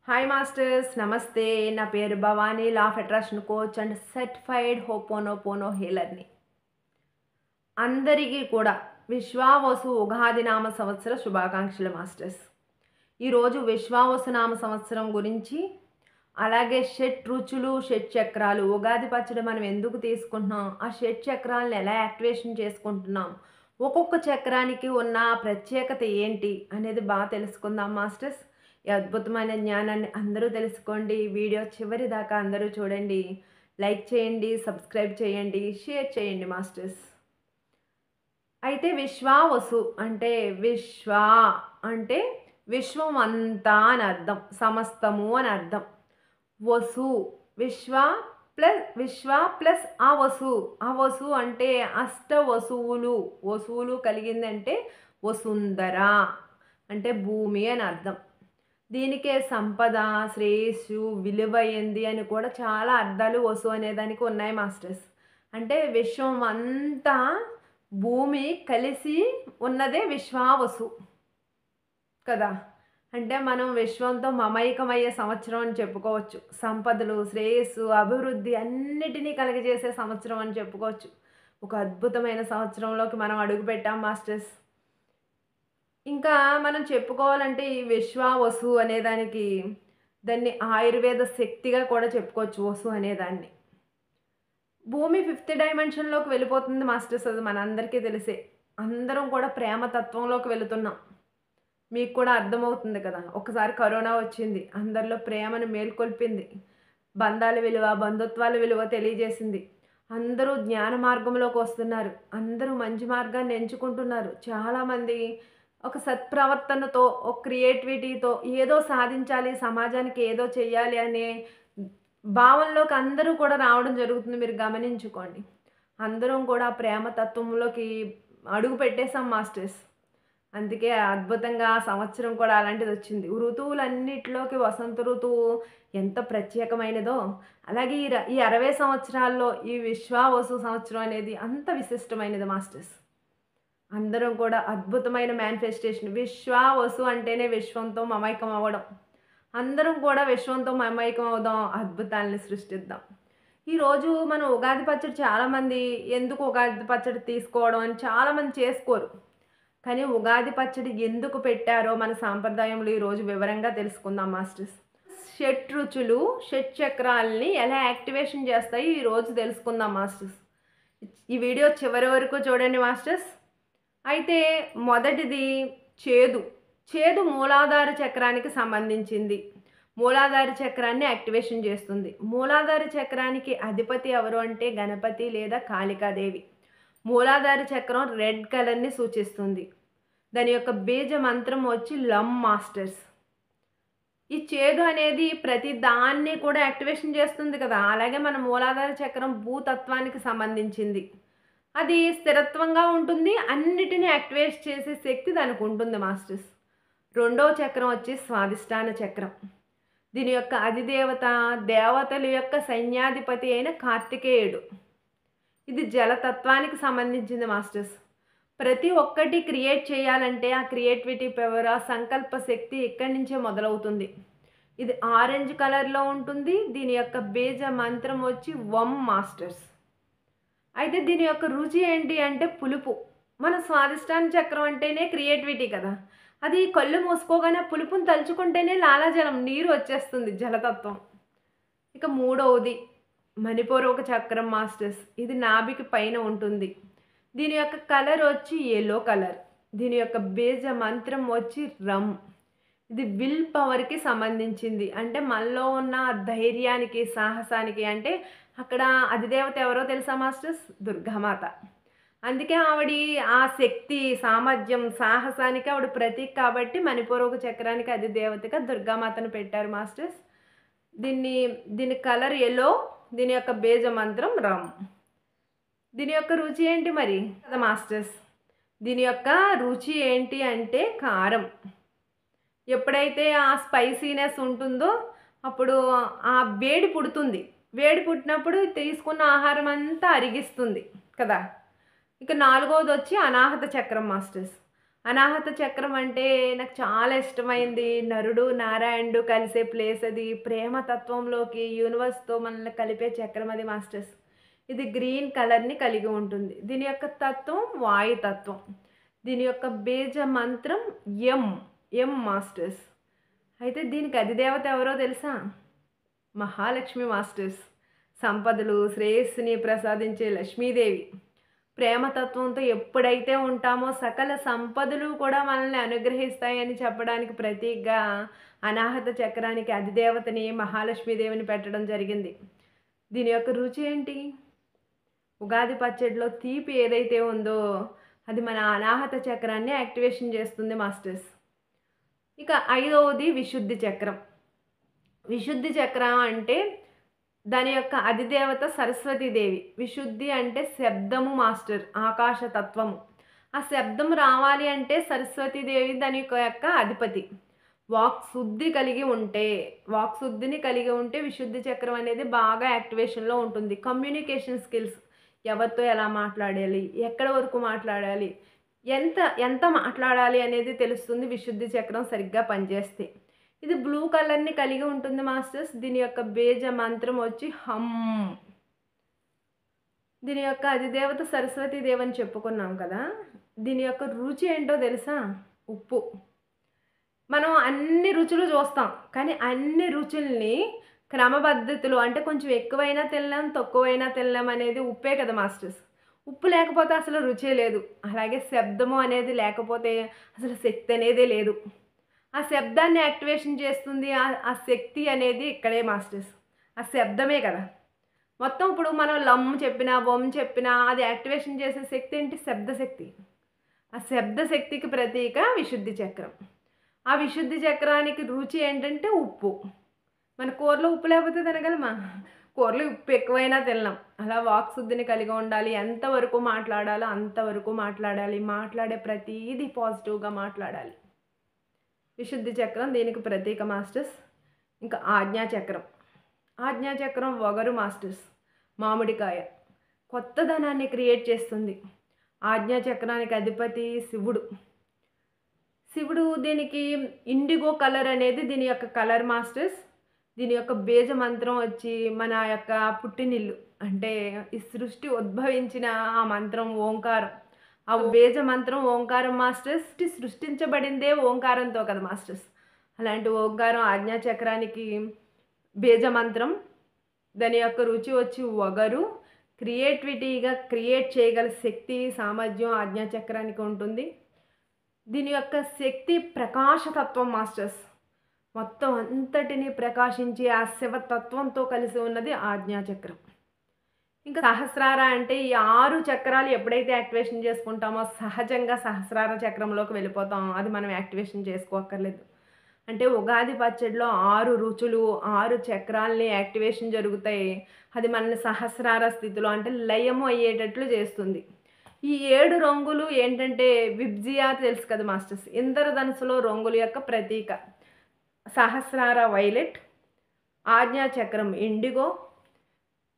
Hi masters, నమస్తే. నా పేరు Bhavani, law of attraction coach and certified hooponopono హీలర్ని. అందరికీ కూడా విశ్వావసు ఉగాది నామ సంవత్సర శుభాకాంక్షలు మాస్టర్స్. ఈరోజు విశ్వావసు నామ సంవత్సరం గురించి, అలాగే షట్ రుచులు, షట్ చక్రాలు, ఉగాది పచ్చడి మనం ఎందుకు తీసుకుంటున్నాం, ఆ షట్ చక్రాలను ఎలా యాక్టివేషన్ చేసుకుంటున్నాం, ఒక్కొక్క చక్రానికి ఉన్న ప్రత్యేకత ఏంటి అనేది బాగా తెలుసుకుందాం మాస్టర్స్. ఈ అద్భుతమైన జ్ఞానాన్ని అందరూ తెలుసుకోండి. వీడియో చివరి దాకా అందరూ చూడండి. లైక్ చేయండి, సబ్స్క్రైబ్ చేయండి, షేర్ చేయండి మాస్టర్స్. అయితే విశ్వావసు అంటే అంటే విశ్వం అంతా అని అర్థం, సమస్తము అని అర్థం. వసు విశ్వ ప్లస్ ఆ వసు అంటే అష్ట వసువులు కలిగిందంటే వసుంధర అంటే భూమి అని అర్థం. దీనికే సంపద, శ్రేయస్సు, విలువైంది అని కూడా చాలా అర్థాలు వసు అనేదానికి ఉన్నాయి మాస్టర్స్. అంటే విశ్వం అంతా భూమి కలిసి ఉన్నదే విశ్వావసు కదా. అంటే మనం విశ్వంతో మమైకమయ్యే సంవత్సరం అని చెప్పుకోవచ్చు. సంపదలు, శ్రేయస్సు, అభివృద్ధి అన్నిటినీ కలగజేసే సంవత్సరం అని చెప్పుకోవచ్చు. ఒక అద్భుతమైన సంవత్సరంలోకి మనం అడుగుపెట్టాం మాస్టర్స్. ఇంకా మనం చెప్పుకోవాలంటే ఈ విశ్వావసు అనేదానికి దాన్ని ఆయుర్వేద శక్తిగా కూడా చెప్పుకోవచ్చు. వసు అనేదాన్ని భూమి 5th డైమెన్షన్లోకి వెళ్ళిపోతుంది మాస్టర్స్. అది మనందరికీ తెలిసే. అందరం కూడా ప్రేమతత్వంలోకి వెళుతున్నాం. మీకు కూడా అర్థమవుతుంది కదా. ఒకసారి కరోనా వచ్చింది, అందరిలో ప్రేమను మేల్కొల్పింది, బంధాల విలువ, బంధుత్వాల విలువ తెలియజేసింది. అందరూ జ్ఞాన మార్గంలోకి వస్తున్నారు, అందరూ మంచి మార్గాన్ని ఎంచుకుంటున్నారు. చాలామంది ఒక సత్ప్రవర్తనతో, ఒక క్రియేటివిటీతో ఏదో సాధించాలి, సమాజానికి ఏదో చెయ్యాలి అనే భావనలోకి అందరూ కూడా రావడం జరుగుతుంది. మీరు గమనించుకోండి. అందరం కూడా ప్రేమతత్వంలోకి అడుగు పెట్టేశాం మాస్టర్స్. అందుకే అద్భుతంగా సంవత్సరం కూడా అలాంటిది వచ్చింది. ఋతువులన్నిటిలోకి వసంత ఋతువు ఎంత ప్రత్యేకమైనదో, అలాగే ఈ 60 సంవత్సరాల్లో ఈ విశ్వావసు సంవత్సరం అనేది అంత విశిష్టమైనది మాస్టర్స్. అందరం కూడా అద్భుతమైన మేనిఫెస్టేషన్. విశ్వావసు అంటేనే విశ్వంతో మమైకం అవ్వడం. అందరం కూడా విశ్వంతో మమైకం అవుదాం, అద్భుతాలని సృష్టిద్దాం. ఈరోజు మనం ఉగాది పచ్చడి చాలామంది ఎందుకు ఉగాది పచ్చడి తీసుకోవడం అని చాలామంది చేసుకోరు. కానీ ఉగాది పచ్చడి ఎందుకు పెట్టారో మన సాంప్రదాయంలో ఈరోజు వివరంగా తెలుసుకుందాం మాస్టర్స్. షట్ రుచులు, షట్ చక్రాలని ఎలా యాక్టివేషన్ చేస్తాయి ఈరోజు తెలుసుకుందాం మాస్టర్స్. ఈ వీడియో చివరి వరకు చూడండి మాస్టర్స్. అయితే మొదటిది చేదు మూలాధార చక్రానికి సంబంధించింది. మూలాధార చక్రాన్ని యాక్టివేషన్ చేస్తుంది. మూలాధార చక్రానికి అధిపతి ఎవరు అంటే గణపతి లేదా కాళికాదేవి. మూలాధార చక్రం రెడ్ కలర్ని సూచిస్తుంది. దాని యొక్క బీజ మంత్రం వచ్చి లం మాస్టర్స్. ఈ చేదు అనేది ప్రతి దాన్ని కూడా యాక్టివేషన్ చేస్తుంది కదా. అలాగే మన మూలాధార చక్రం భూతత్వానికి సంబంధించింది. అది స్థిరత్వంగా ఉంటుంది, అన్నిటినీ యాక్టివేట్ చేసే శక్తి దానికి ఉంటుంది మాస్టర్స్. రెండవ చక్రం వచ్చి స్వాదిష్టాన చక్రం. దీని యొక్క అధిదేవత దేవతల యొక్క సైన్యాధిపతి అయిన కార్తికేయుడు. ఇది జలతత్వానికి సంబంధించింది మాస్టర్స్. ప్రతి ఒక్కటి క్రియేట్ చేయాలంటే ఆ క్రియేటివిటీ పవర్, ఆ సంకల్ప శక్తి ఇక్కడి నుంచే మొదలవుతుంది. ఇది ఆరెంజ్ కలర్లో ఉంటుంది. దీని యొక్క బీజ మంత్రం వచ్చి వం మాస్టర్స్. అయితే దీని యొక్క రుచి ఏంటి అంటే పులుపు. మన స్వాదిష్టాన చక్రం అంటేనే క్రియేటివిటీ కదా. అది కళ్ళు మూసుకోగానే పులుపుని తలుచుకుంటేనే లాలాజలం, నీరు వచ్చేస్తుంది, జలతత్వం. ఇక మూడవది మణిపూర్వక చక్రం మాస్టర్స్. ఇది నాభికి పైన ఉంటుంది. దీని యొక్క కలర్ వచ్చి ఎల్లో కలర్. దీని యొక్క బీజ మంత్రం వచ్చి రమ్. ఇది విల్ పవర్కి సంబంధించింది. అంటే మనలో ఉన్న ధైర్యానికి, సాహసానికి. అంటే అక్కడ అధిదేవత ఎవరో తెలుసా మాస్టర్స్? దుర్గామాత. అందుకే ఆవిడ ఆ శక్తి, సామర్థ్యం, సాహసానికి ఆవిడ ప్రతీక కాబట్టి మణిపూర్వక చక్రానికి అధిదేవతగా దుర్గామాతను పెట్టారు మాస్టర్స్. దీని కలర్ ఎల్లో. దీని యొక్క బీజ మంత్రం రమ్. దీని యొక్క రుచి ఏంటి మరి కదా మాస్టర్స్? దీని యొక్క రుచి ఏంటి అంటే కారం. ఎప్పుడైతే ఆ స్పైసీనెస్ ఉంటుందో అప్పుడు ఆ వేడి పుడుతుంది. వేడి పుట్టినప్పుడు తీసుకున్న ఆహారం అంతా అరిగిస్తుంది కదా. ఇక నాలుగవది వచ్చి అనాహత చక్రం మాస్టర్స్. అనాహత చక్రం అంటే నాకు చాలా ఇష్టమైంది. నరుడు, నారాయణుడు కలిసే ప్లేస్ అది. ప్రేమ తత్వంలోకి యూనివర్స్‌తో మనల్ని కలిపే చక్రం అది మాస్టర్స్. ఇది గ్రీన్ కలర్‌ని కలిగి ఉంటుంది. దీని యొక్క తత్వం వాయుతత్వం. దీని యొక్క బీజ మంత్రం యం. యం మాస్టర్స్. అయితే దీనికి అధిదేవత ఎవరో తెలుసా? మహాలక్ష్మి మాస్టర్స్. సంపదలు, శ్రేయస్సుని ప్రసాదించే లక్ష్మీదేవి. ప్రేమతత్వంతో ఎప్పుడైతే ఉంటామో సకల సంపదలు కూడా మనల్ని అనుగ్రహిస్తాయని చెప్పడానికి ప్రతీకగా అనాహత చక్రానికి అధిదేవతని మహాలక్ష్మీదేవిని పెట్టడం జరిగింది. దీని యొక్క రుచి ఏంటి? ఉగాది పచ్చడిలో తీపి ఏదైతే ఉందో అది మన అనాహత చక్రాన్ని యాక్టివేషన్ చేస్తుంది మాస్టర్స్. ఇక 5వది విశుద్ధి చక్రం. విశుద్ధి చక్రం అంటే దాని యొక్క అధిదేవత సరస్వతీదేవి. విశుద్ధి అంటే శబ్దము మాస్టర్, ఆకాశతత్వము. ఆ శబ్దం రావాలి అంటే సరస్వతీదేవి దాని యొక్క అధిపతి. వాక్శుద్ధిని కలిగి ఉంటే విశుద్ధి చక్రం అనేది బాగా యాక్టివేషన్లో ఉంటుంది. కమ్యూనికేషన్ స్కిల్స్, ఎవరితో ఎలా మాట్లాడాలి, ఎక్కడ వరకు మాట్లాడాలి, ఎంత మాట్లాడాలి అనేది తెలుస్తుంది విశుద్ధి చక్రం సరిగ్గా పనిచేస్తే. ఇది బ్లూ కలర్‌ని కలిగి ఉంటుంది మాస్టర్స్. దీని యొక్క బీజ మంత్రం వచ్చి హమ్. దీని యొక్క అధిదేవత సరస్వతీదేవి అని చెప్పుకున్నాం కదా. దీని యొక్క రుచి ఏంటో తెలుసా? ఉప్పు. మనం అన్ని రుచులు చూస్తాం, కానీ అన్ని రుచుల్ని క్రమపద్ధతిలో అంటే కొంచెం ఎక్కువైనా తినలేం, తక్కువైనా తినలేం అనేది ఉప్పే కదా మాస్టర్స్. ఉప్పు లేకపోతే అసలు రుచే లేదు. అలాగే శబ్దము అనేది లేకపోతే అసలు శక్తి అనేదే లేదు. ఆ శబ్దాన్ని యాక్టివేషన్ చేస్తుంది ఆ శక్తి అనేది ఇక్కడే మాస్టర్స్. ఆ శబ్దమే కదా. మొత్తం ఇప్పుడు మనం లమ్ చెప్పినా, బొమ్ చెప్పినా అది యాక్టివేషన్ చేసే శక్తి ఏంటి? శబ్దశక్తి. ఆ శబ్దశక్తికి ప్రతీక విశుద్ధి చక్రం. ఆ విశుద్ధి చక్రానికి రుచి ఏంటంటే ఉప్పు. మన కూరలో ఉప్పు లేకపోతే తినగలమా? కూరలో ఉప్పు ఎక్కువైనా తినలేం. అలా వాక్శుద్ధిని కలిగి ఉండాలి. ఎంతవరకు మాట్లాడాలో అంతవరకు మాట్లాడాలి. మాట్లాడే ప్రతీది పాజిటివ్గా మాట్లాడాలి. విశుద్ధి చక్రం దీనికి ప్రతీక మాస్టర్స్. ఇంకా ఆజ్ఞాచక్రం. ఆజ్ఞాచక్రం వగరు మాస్టర్స్. మామిడికాయ కొత్తదనాన్ని క్రియేట్ చేస్తుంది. ఆజ్ఞాచక్రానికి అధిపతి శివుడు. దీనికి ఇండిగో కలర్ అనేది దీని యొక్క కలర్ మాస్టర్స్. దీని యొక్క బీజ మంత్రం వచ్చి మన యొక్క పుట్టినిల్లు అంటే ఈ సృష్టి ఉద్భవించిన ఆ మంత్రం ఓంకారం. ఆ బీజ మంత్రం ఓంకారం మాస్టర్స్. సృష్టించబడిందే ఓంకారంతో కదా మాస్టర్స్. అలాంటి ఓంకారం ఆజ్ఞాచక్రానికి బీజ మంత్రం. దాని యొక్క రుచి వచ్చి వగరు. క్రియేటివిటీగా క్రియేట్ చేయగల శక్తి, సామర్థ్యం ఆజ్ఞాచక్రానికి ఉంటుంది. దీని యొక్క శక్తి ప్రకాశతత్వం మాస్టర్స్. మొత్తం అంతటిని ప్రకాశించి ఆ శివతత్వంతో కలిసి ఉన్నది ఆజ్ఞాచక్రం. ఇంకా సహస్రార అంటే ఈ 6 చక్రాలు ఎప్పుడైతే యాక్టివేషన్ చేసుకుంటామో సహజంగా సహస్రార చక్రంలోకి వెళ్ళిపోతాం. అది మనం యాక్టివేషన్ చేసుకోక్కర్లేదు. అంటే ఉగాది పచ్చడిలో 6 రుచులు, 6 చక్రాలని యాక్టివేషన్ జరుగుతాయి. అది మనల్ని సహస్రార స్థితిలో అంటే లయము అయ్యేటట్లు చేస్తుంది. ఈ 7 రంగులు ఏంటంటే విబ్జియా తెలుసు కదా మాస్టర్స్. ఇంద్రధనుసులో రంగుల యొక్క ప్రతీక. సహస్రార వైలెట్, ఆజ్ఞాచక్రం ఇండిగో,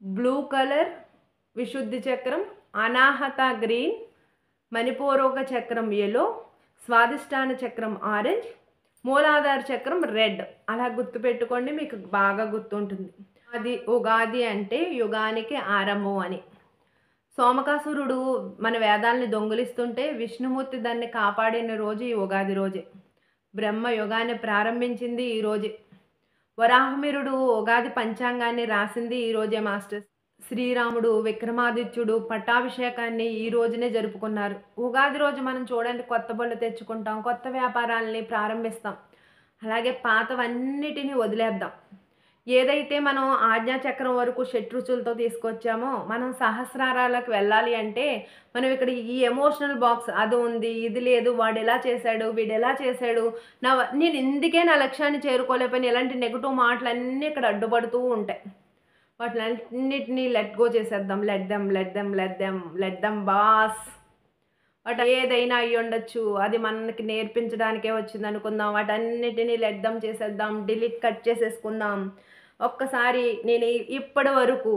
బ్లూ కలర్ విశుద్ధి చక్రం, అనాహత గ్రీన్, మణిపూరక చక్రం ఎల్లో, స్వాదిష్టాన చక్రం ఆరెంజ్, మూలాధార చక్రం రెడ్. అలా గుర్తుపెట్టుకోండి, మీకు బాగా గుర్తుంటుంది. అది ఉగాది అంటే యుగానికి ఆరంభం అని. సోమకాసురుడు మన వేదాలని దొంగిలిస్తుంటే విష్ణుమూర్తి దాన్ని కాపాడిన రోజు ఈ ఉగాది రోజే. బ్రహ్మ యుగాన్ని ప్రారంభించింది ఈ రోజే. వరాహమిరుడు ఉగాది పంచాంగాన్ని రాసింది ఈ రోజే మాస్టర్స్. శ్రీరాముడు, విక్రమాదిత్యుడు పట్టాభిషేకాన్ని ఈ రోజునే జరుపుకున్నారు. ఉగాది రోజు మనం చూడండి కొత్త బళ్ళు తెచ్చుకుంటాం, కొత్త వ్యాపారాలని ప్రారంభిస్తాం. అలాగే పాతవన్నిటిని వదిలేద్దాం. ఏదైతే మనం ఆజ్ఞాచక్రం వరకు షట్రుచులతో తీసుకొచ్చామో మనం సహస్రారాలకు వెళ్ళాలి అంటే మనం ఇక్కడ ఈ ఎమోషనల్ బాక్స్ అది ఉంది, ఇది లేదు, వాడు ఎలా చేశాడు, వీడు ఎలా చేశాడు, నేను ఇందుకే నా లక్ష్యాన్ని చేరుకోలేకపోయినా ఇలాంటి నెగిటివ్ మాటలన్నీ ఇక్కడ అడ్డుపడుతూ ఉంటాయి. వాటిలన్నిటినీ లెట్ గో చేసేద్దాం. Let them boss. వాటి ఏదైనా అయ్యి ఉండొచ్చు, అది మనకి నేర్పించడానికే వచ్చింది అనుకుందాం. వాటన్నిటినీ లెట్ దెమ్ చేసేద్దాం, డిలీట్ కట్ చేసేసుకుందాం. ఒక్కసారి నేను ఇప్పటి వరకు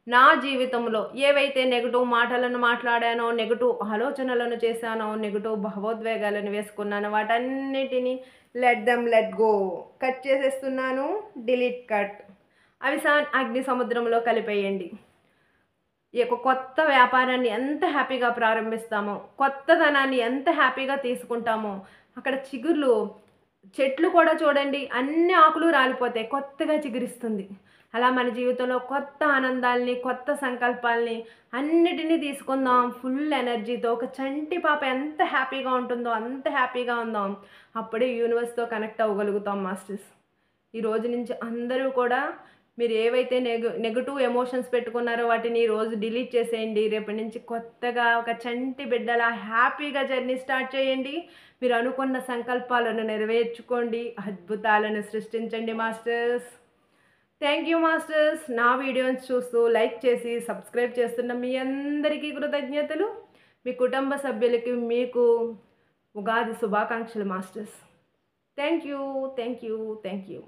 నా జీవితంలో ఏవైతే నెగెటివ్ మాటలను మాట్లాడానో, నెగెటివ్ ఆలోచనలను చేశానో, నెగెటివ్ భావోద్వేగాలను వేసుకున్నానో వాటన్నిటిని లెట్ గో. కట్ చేసేస్తున్నాను. Delete cut. అవి అగ్ని సముద్రంలో కలిపేయండి. ఈ యొక్క కొత్త వ్యాపారాన్ని ఎంత హ్యాపీగా ప్రారంభిస్తామో, కొత్తదనాన్ని ఎంత హ్యాపీగా తీసుకుంటామో, అక్కడ చిగుర్లు చెట్లు కూడా చూడండి, అన్ని ఆకులు రాలిపోతాయి, కొత్తగా చిగురిస్తుంది. అలా మన జీవితంలో కొత్త ఆనందాల్ని, కొత్త సంకల్పాల్ని అన్నిటినీ తీసుకుందాం ఫుల్ ఎనర్జీతో. ఒక చంటి పాప ఎంత హ్యాపీగా ఉంటుందో అంత హ్యాపీగా ఉందాం. అప్పుడే యూనివర్స్తో కనెక్ట్ అవ్వగలుగుతాం మాస్టర్స్. ఈ రోజు నుంచి అందరూ కూడా మీరు ఏవైతే నెగటివ్ ఎమోషన్స్ పెట్టుకున్నారో వాటిని ఈరోజు డిలీట్ చేసేయండి. రేపటి నుంచి కొత్తగా ఒక చంటి బిడ్డలా హ్యాపీగా జర్నీ స్టార్ట్ చేయండి. మీరు అనుకున్న సంకల్పాలను నెరవేర్చుకోండి. అద్భుతాలను సృష్టించండి మాస్టర్స్. Thank you masters. నా వీడియోస్ చూస్తూ లైక్ చేసి సబ్స్క్రైబ్ చేస్తున్న మీ అందరికీ కృతజ్ఞతలు. మీ కుటుంబ సభ్యులకి మీకు ఉగాది శుభాకాంక్షలు మాస్టర్స్. Thank you.